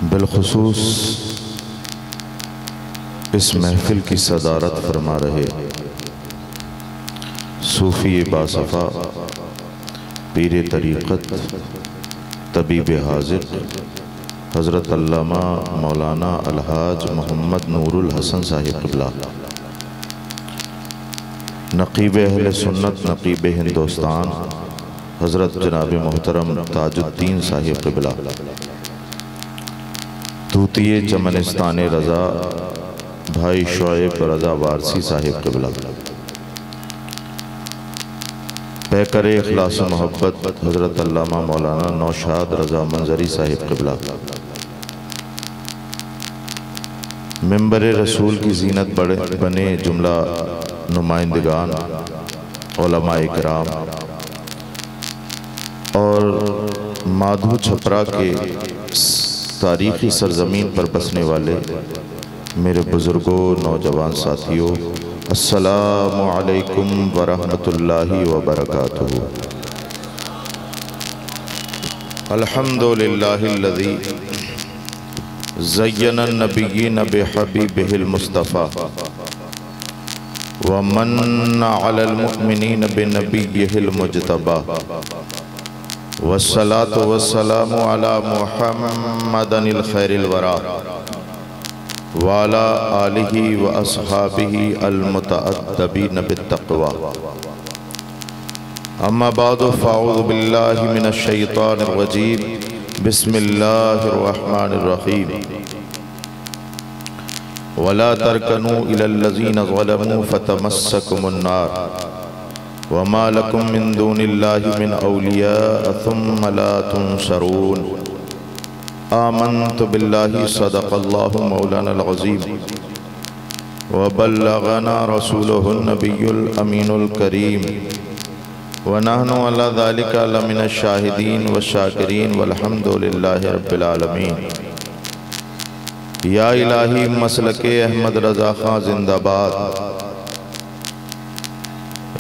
बिलखुसूस इस महफिल की सदारत फरमा रहे सूफ़ी बासफ़ा पीर तरीक़त तबीब हाज़िर हज़रत अल्लामा मौलाना अलहाज मोहम्मद नूरुल हसन साहिब क़िबला, नक़ीब अहले सुन्नत नक़ीब हिंदुस्तान हज़रत जनाब मोहतरम ताजुद्दीन साहिब क़िबला, तूतिए चमनिस्तान रज़ा भाई शोएब रज़ा वारसी साहिब क़िबला, पैकर इखलास मोहब्बत हज़रत अल्लामा मौलाना नौशाद रज़ा मंजरी साहिब क़िबला, मिंबर रसूल की ज़ीनत बने जुमला नुमाइंदगान उलमाए किराम और माधु छपरा के तारीख़ी सरज़मीन पर बसने वाले मेरे बुज़ुर्गों नौजवान साथियों, अस्सलामु अलैकुम वरहमतुल्लाहि वबरकातुहू। अल्हम्दुलिल्लाहिल्लज़ी ज़य्यना नबिय्यीन बिहबीबिहिल मुस्तफ़ा व मन्ना अलल मुअमिनीन बिनबिय्यिहिल मुज्तबा वस्सलातु वस्सलामु अला मुहम्मदिल खैरिल वरा व अला आलिहि व अस्हाबिहि अल मुतअद्दिबीन बित्तक़वा। अम्मा बअदु फ़अऊज़ु बिल्लाहि मिनश शैतानिर रजीम। बिस्मिल्लाहिर रहमानिर रहीम। वला तरकनू इलल्लज़ीना ज़लमू फ़तमस्सकुमुन नार वमा लकुम मिन दूनिल्लाहि मिन औलिया सुम्मा ला तुनसरून। आमन्तु बिल्लाहि सदक़ल्लाहु मौलानल अज़ीम व बल्लगना रसूलुहुन नबियुल अमीनुल करीम व नहनु अला ज़ालिका लमिनश शाहिदीन व शाकिरीन वल्हम्दुलिल्लाहि रब्बिल आलमीन। या इलाही मसलके अहमद रज़ा खां जिंदाबाद,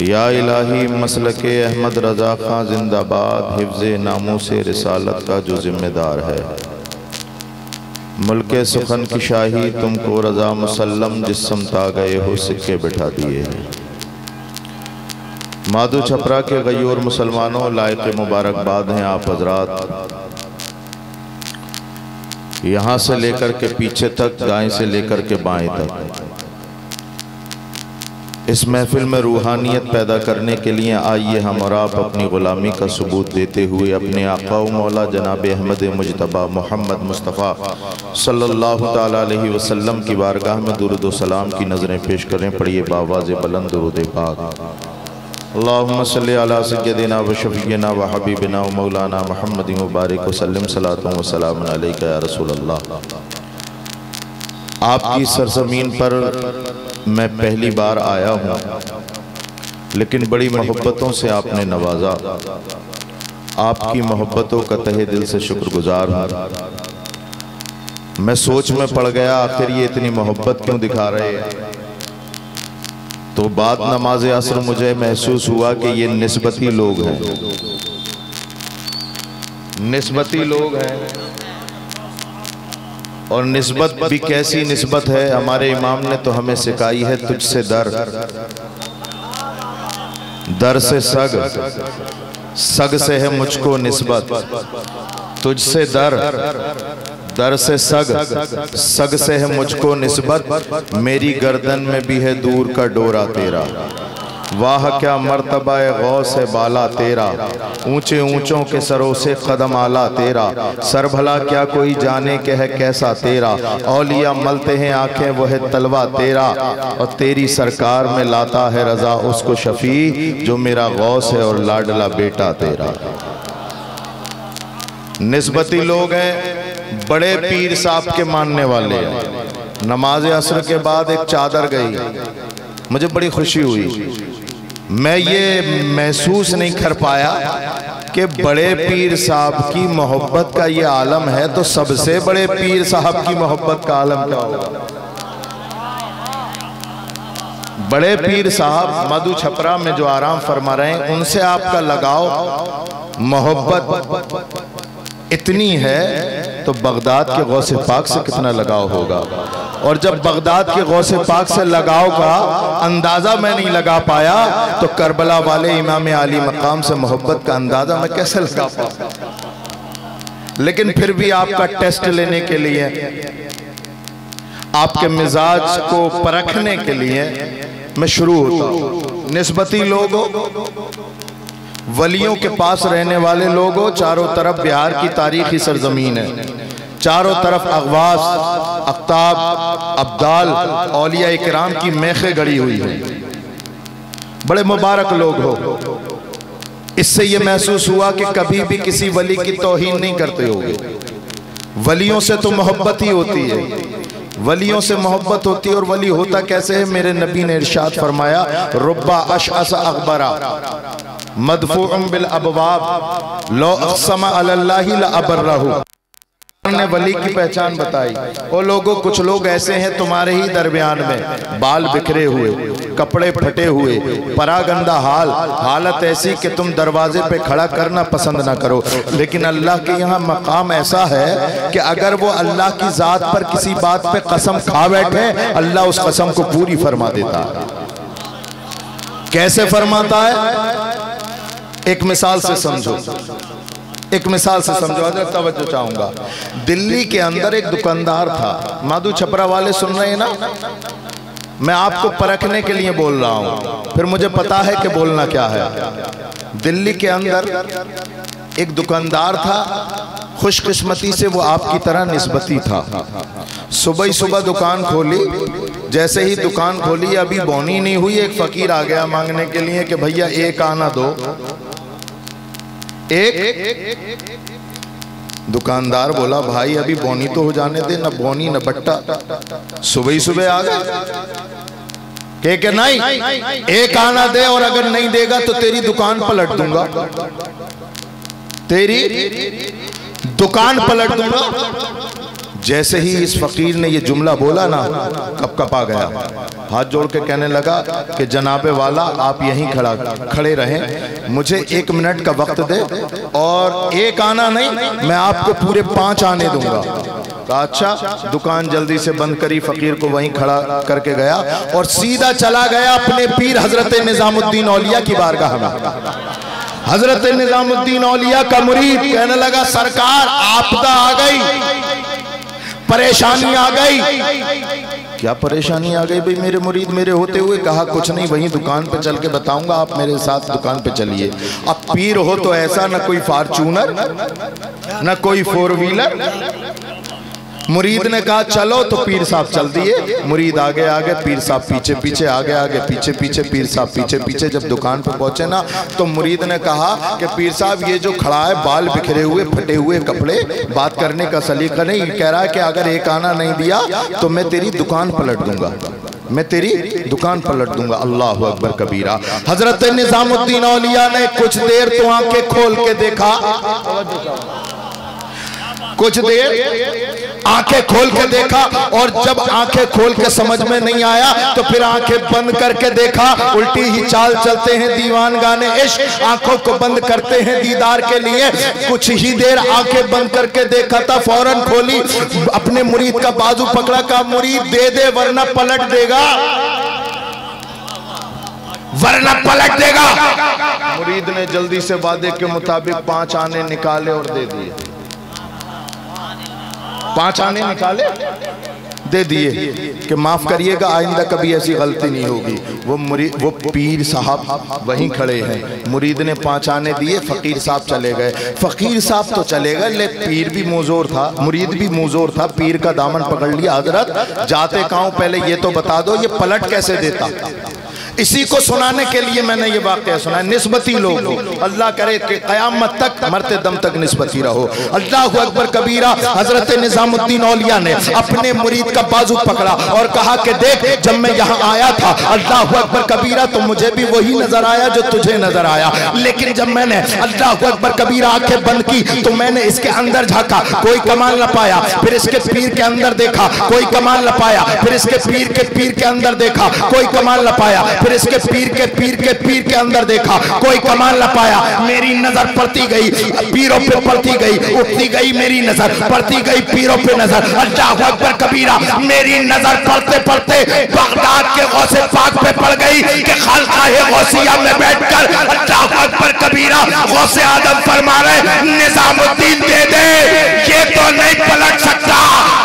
या इलाही मसलके अहमद रज़ा खां जिंदाबाद। हिफ्ज़े नामूसे रिसालत का जो जिम्मेदार है, मुल्के सुखन की शाही तुमको रज़ा मुसल्लम जिस समता गए हो सिक्के बिठा दिए हैं। माधु छपरा के गयूर मुसलमानों, लायक मुबारकबाद हैं आप हजरात। यहाँ से लेकर के पीछे तक, दाएं से लेकर के बाएं तक, इस महफिल में रूहानियत पैदा करने के लिए आइए हम और आप अपनी ग़ुलामी का सबूत देते हुए अपने आका व मौला जनाब अहमद मुज्तबा मोहम्मद मुस्तफ़ा सल्लल्लाहु ताला अलैहि वसल्लम की बारगाह में दुरूद व सलाम की नज़रें पेश करें। पढ़िए बावाज़ बुलंद दुरूद पाक। अल्लाहुम्मा सल्लि अला सय्यदिना व शफ़ीना व हबीबिना व मौलाना मुहम्मद मुबारक वसल्लम सलातुन व सलामुन अलैका या रसूल अल्लाह। आपकी सरज़मीन पर मैं पहली बार आया हूँ, लेकिन बड़ी मोहब्बतों से आपने नवाजा। आपकी मोहब्बतों का तहे दिल से शुक्रगुजार हूँ। मैं सोच में पड़ गया, आखिर ये इतनी मोहब्बत क्यों दिखा रहे हैं। तो बाद नमाज असर मुझे महसूस हुआ कि ये निस्बती लोग हैं, निस्बती लोग हैं। और निस्बत भी कैसी निस्बत है, हमारे इमाम ने तो हमें सिखाई है, तुझसे दर, दर से सग, सग से है मुझको निस्बत। तुझसे दर, दर से सग, सग से है मुझको निस्बत। मेरी गर्दन में भी है दूर का डोरा तेरा। वाह क्या मर्तबा गौस है बाला तेरा, ऊंचे ऊंचों के सरों से कदम आला तेरा। सर भला क्या कोई जाने के है कैसा तेरा, औलिया मलते हैं आंखें वो है तलवा तेरा। और तेरी सरकार में लाता है रजा उसको शफी, जो मेरा गौस है और लाडला बेटा तेरा। निस्बती लोग हैं, बड़े पीर साहब के मानने वाले हैं। नमाज असर के बाद एक चादर गई, मुझे बड़ी खुशी हुई। मैं ये महसूस नहीं कर पाया कि बड़े पीर साहब की मोहब्बत का ये आलम है, तो सबसे बड़े पीर साहब की मोहब्बत का आलम क्या होगा। बड़े पीर साहब माधु छपरा में जो आराम फरमा रहे हैं, उनसे आपका लगाव मोहब्बत इतनी है तो बगदाद के गौसे पाक से कितना लगाव होगा। और जब बगदाद के गौसे पाक से लगाव का अंदाजा मैं नहीं लगा पाया तो करबला वाले इमाम आली मकाम से मोहब्बत का अंदाजा मैं कैसे लगा पाऊं। लेकिन फिर भी आपका टेस्ट लेने के लिए, आपके मिजाज को परखने के लिए मैं शुरू होता हूं। निस्बती लोगों, वलियों के पास रहने वाले लोगों, चारों तरफ बिहार की तारीखी सरजमीन है, चारों तरफ अगवास, अख्ताब, अब्दाल, औलिया इकराम की मेखें गड़ी हुई है। बड़े मुबारक लोग हो। इससे ये महसूस हुआ कि कभी भी किसी वली की तौहीन नहीं करते होगे। वलियों से तो मोहब्बत ही होती है, वलियों से मोहब्बत होती है। और वली होता कैसे है? मेरे नबी ने इरशाद फरमाया, रुब्बा अशअस अकबरा मदफूअन बिल अबवाब लो अक़सम अलल्लाहि ला अबर्रहु ने वली की पहचान बताई। ओ लोगों, कुछ लोग ऐसे हैं तुम्हारे ही दरमियान में, बाल बिखरे हुए, कपड़े फटे हुए, परागंदा हालत ऐसी कि तुम दरवाजे पे खड़ा करना पसंद ना करो। लेकिन अल्लाह के यहाँ मकाम ऐसा है कि अगर वो अल्लाह की जात पर किसी बात पे कसम खा बैठे, अल्लाह उस कसम को पूरी फरमा देता है। कैसे फरमाता है? एक मिसाल से समझो, एक मिसाल से समझो। हजरत तवज्जो चाहूंगा। दिल्ली के अंदर एक दुकानदार था। माधु छपरा वाले सुन रहे हैं ना? मैं आपको परखने के लिए बोल रहा हूं, फिर मुझे पता है कि बोलना क्या है। दिल्ली के अंदर एक दुकानदार था, खुशकिस्मती से वो आपकी तरह निस्बती था। सुबह ही सुबह दुकान खोली, जैसे ही दुकान खोली, अभी बोनी नहीं हुई, एक फकीर आ गया मांगने के लिए कि भैया एक आना दो। एक दुकानदार बोला, भाई अभी बोनी तो हो जाने दे, न बोनी न बट्टा। सुबह ही सुबह आ गए कि नहीं, एक आना दे, और अगर नहीं देगा तो तेरी दुकान पलट दूंगा, तेरी दुकान पलट दूंगा। जैसे ही इस फकीर ने ये जुमला बोला ना, कपकपा गया, हाथ जोड़ के कहने लगा कि जनाबे वाला आप यहीं खड़े रहें, मुझे 1 मिनट का वक्त दे, और एक आना नहीं, मैं आपको पूरे 5 आने दूंगा। कहा अच्छा। दुकान जल्दी से बंद करी, फकीर को वहीं खड़ा करके गया और सीधा चला गया अपने पीर हजरत निजामुद्दीन औलिया की बारगाह में। हजरत निजामुद्दीन औलिया का मुरीद कहने लगा, सरकार आपदा आ गई, परेशानी आ गई। क्या परेशानी आ गई भाई मेरे मुरीद मेरे होते हुए? कहा कुछ नहीं, वहीं दुकान पे चल के बताऊंगा, आप मेरे साथ दुकान पे चलिए। अब पीर हो तो ऐसा, न कोई फॉर्च्यूनर न कोई 4 व्हीलर। मुरीद ने कहा चलो, तो पीर साहब चल दिए। मुरीद आगे आगे, पीर साहब पीछे पीछे, आगे आगे, पीछे पीछे, पीर साहब पीछे पीछे। जब दुकान पे पहुंचे ना, तो मुरीद ने कहा कि पीर साहब ये जो खड़ा है, बाल बिखरे हुए, फटे हुए कपड़े, बात करने का सलीका नहीं, कह रहा है कि अगर एक आना नहीं दिया तो मैं तेरी दुकान पलट दूंगा, मैं तेरी दुकान पलट दूंगा। अल्लाह अकबर कबीरा। हजरत निजामुद्दीन औलिया ने कुछ देर तो आंखें खोल के देखा, कुछ देर आंखें खोल के देखा, और जब आंखें खोल के समझ में नहीं आया तो फिर आंखें बंद करके देखा। उल्टी ही चाल चलते हैं दीवान गाने इश्क, आंखों को बंद करते हैं दीदार के लिए। कुछ ही देर आंखें बंद करके देखा था, फौरन खोली, अपने मुरीद का बाजू पकड़ा, का मुरीद दे दे वरना पलट देगा, वरना पलट देगा। मुरीद ने जल्दी से वादे के मुताबिक 5 आने निकाले और दे दिए। 5 आने निकाले, दे दिए कि माफ करिएगा, आइंदा कभी ऐसी गलती नहीं होगी। वो पीर साहब वहीं खड़े हैं। मुरीद ने 5 आने दिए, फकीर साहब चले गए। फकीर साहब तो चले गए, लेकिन पीर भी मुजोर था, मुरीद भी मुजोर था। पीर का दामन पकड़ लिया, हजरत जाते कहूं पहले ये तो बता दो, ये पलट कैसे देता? इसी को सुनाने के लिए मैंने ये वाकया सुना। निस्बती लोग हो, अल्लाह करे कि क़यामत तक, मरते दम तक निस्बती रहो। अल्लाहु अकबर कबीरा। हजरत निजामुद्दीन औलिया ने अपने मुरीद का बाजू पकड़ा और कहा कि देख, जब मैं यहाँ आया था, अल्लाहु अकबर कबीरा, तो मुझे भी वही नजर आया जो तुझे नजर आया, लेकिन जब मैंने अल्लाहु अकबर कबीरा आंखें बंद की तो मैंने इसके अंदर झांका, कोई कमाल न पाया। फिर इसके पीर के अंदर देखा, कोई कमाल न पाया। फिर इसके पीर के अंदर देखा, कोई कमाल न पाया। फिर इसके पीर के अंदर देखा, कोई कमाल न पाया। मेरी नजर पड़ती गई, पीरों पे पड़ती गई, उठती गई मेरी नजर, पड़ती गई पीरों पे नजर। अल्लाहु अकबर कबीरा। मेरी नजर पड़ते पड़ते बगदाद के गौसे पाक पे पड़ गई कि खालकाए गौसिया में बैठकर अल्लाहु अकबर कबीरा गौसे आदम फरमा रहे निजामुद्दीन दे दे, ये तो नहीं पलट सकता,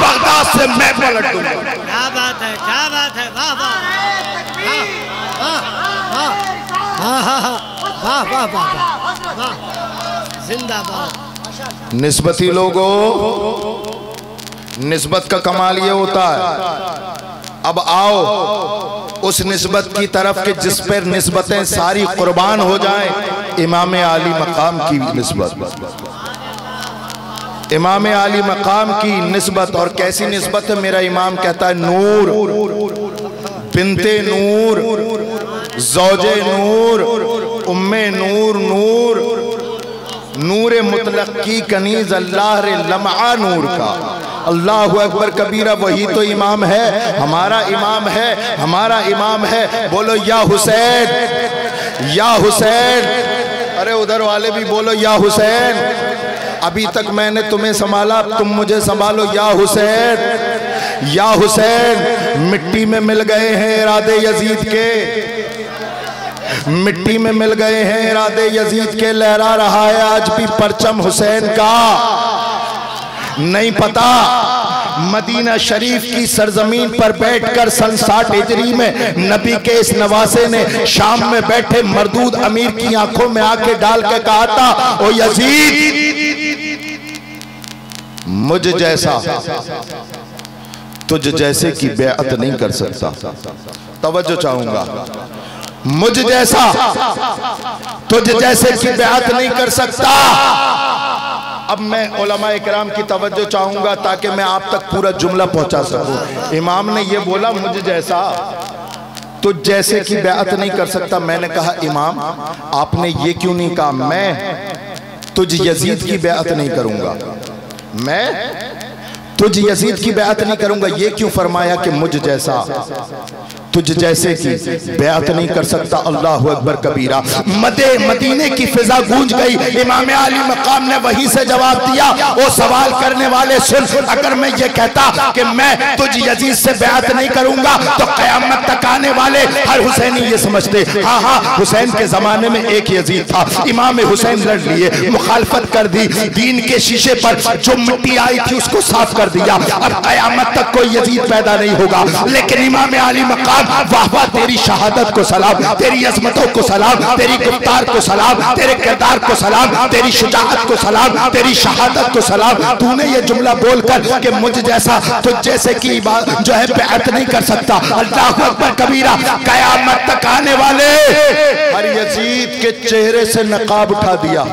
बगदाद से मैं पलट दूंगा। क्या बात है, क्या बात है, वाह वाह वाह वाह वाह वाह, जिंदाबाद। निस्बती लोगों, निस्बत का कमाल ये होता है। अब आओ उस निस्बत की तरफ के जिस पर निस्बतें सारी कुर्बान हो जाएं, इमाम आली मकाम की निस्बत, इमाम आली मकाम की निस्बत। और कैसी निस्बत है? मेरा इमाम कहता है नूर, बिनते नूर, ज़ौजे नूर, उम्मे नूर, नूर नूर मुतलक की कनीज अल्लाह रे लम्हा नूर का। अल्लाहु अकबर कबीरा। वही तो इमाम है, हमारा इमाम है, हमारा इमाम है। बोलो या हुसैन, या हुसैन। अरे उधर वाले भी बोलो या हुसैन। अभी तक मैंने तुम्हें संभाला, तुम मुझे संभालो या हुसैन, या हुसैन। मिट्टी में मिल गए हैं इरादे यजीद के, मिट्टी में मिल गए हैं इरादे यजीद के। लहरा रहा है आज भी परचम हुसैन का। नहीं पता मदीना शरीफ की सरजमीन पर बैठकर सन 60 हिजरी में नबी के इस नवासे ने शाम में बैठे मरदूद अमीर की आंखों में आके डाल के कहा था, ओ यजीद, मुझ जैसा तुझ जैसे की बेअत नहीं कर सकता। तवज्जो चाहूंगा, मुझ जैसा तुझ जैसे की बेअत नहीं कर सकता। अब मैं उलमा इकराम की तवज्जो चाहूंगा ताकि मैं आप तक पूरा जुमला पहुंचा सकूं। इमाम ने ये बोला मुझ जैसा तुझ जैसे की बेअत नहीं कर सकता। मैंने कहा इमाम आपने ये क्यों नहीं कहा मैं तुझ यजीद की बेअत नहीं करूंगा, मैं तुझ यजीद की बेअत नहीं करूंगा। ये क्यों फरमाया कि मुझ जैसा तुझ जैसे की बेअत नहीं कर सकता। अल्लाहु अकबर कबीरा। मदीने की फिजा गूंज गई। इमाम आली मकाम ने वहीं से जवाब दिया, ओ सवाल करने वाले सुन, अगर मैं ये कहता कि मैं तुझ यजीद से बेअत नहीं करूंगा तो कयामत तक आने वाले हर हुसैनी ये समझते, हाँ हाँ हुसैन के जमाने में एक यजीद था, इमाम हुसैन लड़ लिए, मुखालफत कर दी, दीन के शीशे पर जो मिट्टी आई थी उसको साफ कर दिया। अब कयामत तक कोई यजीद पैदा नहीं होगा। लेकिन इमाम आली मकाम, वाह वाह तेरी शहादत को सलाम, तेरी अजमतों को सलाम, तेरी गुफ्तार को सलाम, तेरे किरदार को सलाम, तेरी शुजाअत को सलाम, तेरी शहादत को सलाम। तूने ये जुमला बोलकर कि मुझ जैसा तुझ जैसे की जो है बेअत नहीं कर सकता। अल्लाहु अकबर कबीरा। कयामत तक आने वाले हर यजीद के चेहरे से नकाब उठा दिया,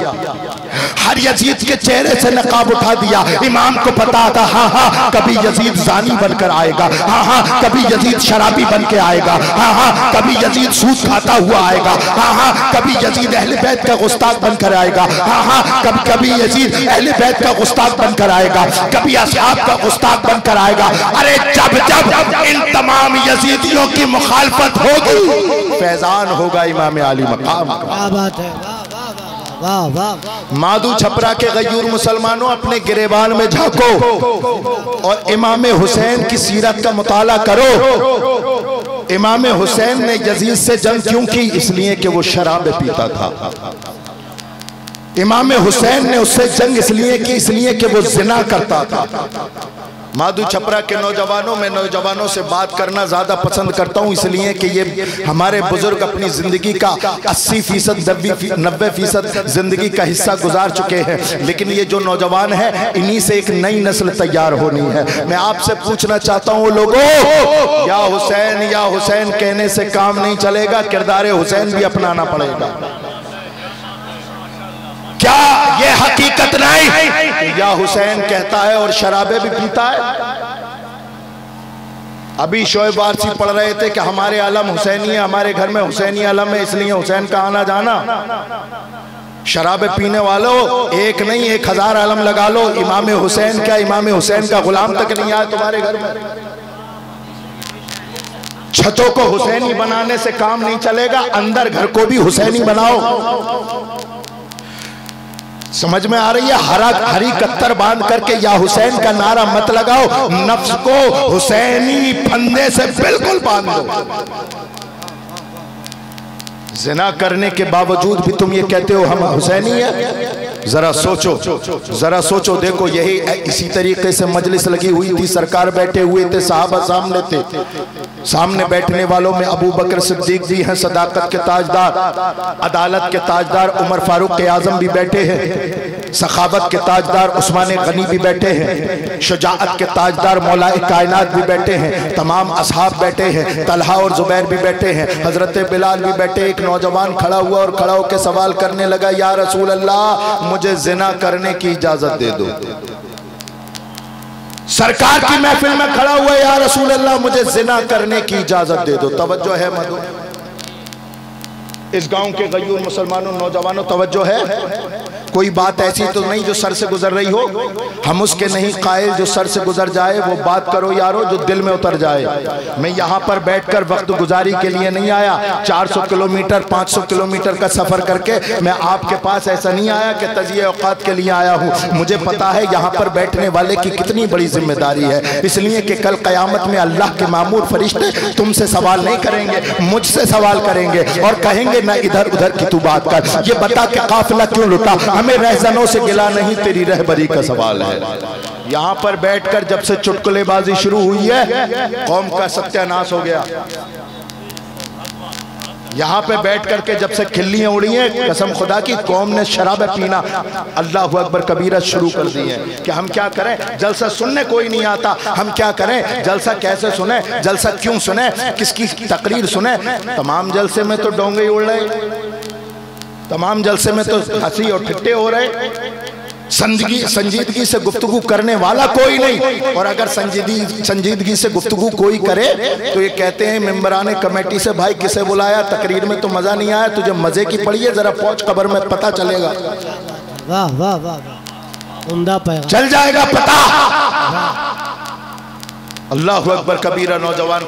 हर यजीद के चेहरे से नकाब उठा दिया। इमाम को पता था हाँ हाँ कभी यजीद जानी बनकर आएगा, हाँ हाँ कभी यजीद शराबी बन के आएगा, हाँ हाँ कभी यजीद सूद खाता हुआ आएगा, हाँ हाँ कभी यजीद अहले बैत का गुस्ताख बनकर आएगा, हाँ हाँ कभी कभी यजीद अहले बैत का गुस्ताख बनकर आएगा, कभी असहाब का गुस्ताख बनकर आएगा। अरे जब जब इन तमाम यजीदियों की मुखालफत होगी फैजान होगा इमाम आली मकाम का। क्या बात है, वाह वाह। मादू छपरा के गयूर मुसलमानों अपने गिरेबान में झांको और इमाम हुसैन की सीरत का मुताला करो। इमाम हुसैन ने यजीद से जंग क्यों की? इसलिए कि वो शराब पीता था। इमाम हुसैन ने उससे जंग इसलिए की, इसलिए कि वो जिना करता था। माधु छपरा के नौजवानों में नौजवानों से बात करना ज्यादा पसंद करता हूँ, इसलिए कि ये हमारे बुजुर्ग अपनी जिंदगी का 80% 90% जिंदगी का हिस्सा गुजार चुके हैं। लेकिन ये जो नौजवान है इन्हीं से एक नई नस्ल तैयार होनी है। मैं आपसे पूछना चाहता हूँ लोगों, या हुसैन कहने से काम नहीं चलेगा, किरदार हुसैन भी अपनाना पड़ेगा। क्या ये हकीकत नहीं? या हुसैन कहता है और शराबे भी पीता है। अभी शोएब वारसी पढ़ रहे थे कि हमारे आलम हुसैनी है, हमारे घर में हुसैनी आलम है, इसलिए हुसैन का आना जाना। शराबे पीने वालों एक नहीं 1000 आलम लगा लो, इमाम हुसैन क्या इमाम हुसैन का गुलाम तक नहीं आया तुम्हारे घर में। छतों को हुसैनी बनाने से काम नहीं चलेगा, अंदर घर को भी हुसैनी बनाओ। समझ में आ रही है? हरी कत्तर बांध करके या हुसैन का नारा मत लगाओ, नफ्स को हुसैनी फंदे से बिल्कुल बांध दो। जिना करने के बावजूद भी तुम ये कहते हो हम हुसैनी है। जरा सोचो, देखो यही इसी तरीके से मजलिस लगी हुई थी, सरकार बैठे हुए थे, साहबा सामने थे, सामने बैठने वालों में अबू बकर सिद्दीक जी हैं, सदाकत के ताजदार, अदालत के ताजदार उमर फारूक के आजम भी बैठे हैं, सखावत के ताजदार उस्मान गनी भी बैठे हैं, शुजाअत के ताजदार मौलाए कायनात भी बैठे हैं, तमाम असहाब बैठे हैं, तलहा और जुबैर भी बैठे हैं, हजरत बिलाल भी बैठे। एक नौजवान खड़ा हुआ और खड़ा होकर सवाल करने लगा, या रसूल अल्लाह मुझे जिना करने की इजाजत दे दो। सरकार की महफिल में खड़ा हुआ, या रसूल अल्लाह मुझे जिना करने की इजाजत दे दो। तवज्जो है मधु, इस गांव के गयूर मुसलमानों नौजवानों तवज्जो है। कोई बात ऐसी तो नहीं जो सर से गुजर रही हो, हम उसके नहीं कायल जो सर से गुजर जाए, वो बात करो यारो जो दिल में उतर जाए। मैं यहाँ पर बैठकर वक्त गुजारी के लिए नहीं आया, 400 किलोमीटर 500 किलोमीटर का सफर करके मैं आपके पास ऐसा नहीं आया कि तजिए औकात के लिए आया हूँ। मुझे पता है यहाँ पर बैठने वाले की कितनी बड़ी जिम्मेदारी है, इसलिए कि कल क़यामत में अल्लाह के मामूर फरिश्ते तुमसे सवाल नहीं करेंगे, मुझसे सवाल करेंगे और कहेंगे ना इधर उधर की तू बात कर, ये बता के काफिला क्यों लुटा, हमें रहजनों से गिला नहीं, तेरी रहबरी का सवाल है। यहाँ पर बैठकर जब से चुटकुलेबाजी शुरू हुई है, कौम का सत्यानाश हो गया। यहाँ पे बैठ करके जब से खिल्लियां उड़ी हैं, कसम खुदा की कौम ने शराब पीना अल्लाह अकबर कबीरा शुरू कर दी है कि हम क्या करें, जलसा सुनने कोई नहीं आता, हम क्या करें, जलसा कैसे सुने, जलसा क्यों सुने, किसकी तकरीर सुने। तमाम जलसे में तो डोंगे उड़ रहे, तमाम जलसे में तो हंसी और ठिट्ठे हो रहे, संजीदगी से गुफ्तगू करने वाला कोई नहीं। और अगर संजीदगी से गुफ्तगू कोई करे तो ये कहते हैं मेंबराने कमेटी से, भाई किसे बुलाया, तकरीर में तो मजा नहीं आया, तुझे मजे की पड़ी है, जरा पहुंच कब्र में पता चलेगा। वाह वाह वाह, उम्दा पैगाम, चल जाएगा पता। अल्लाहु अकबर कबीरा। नौजवान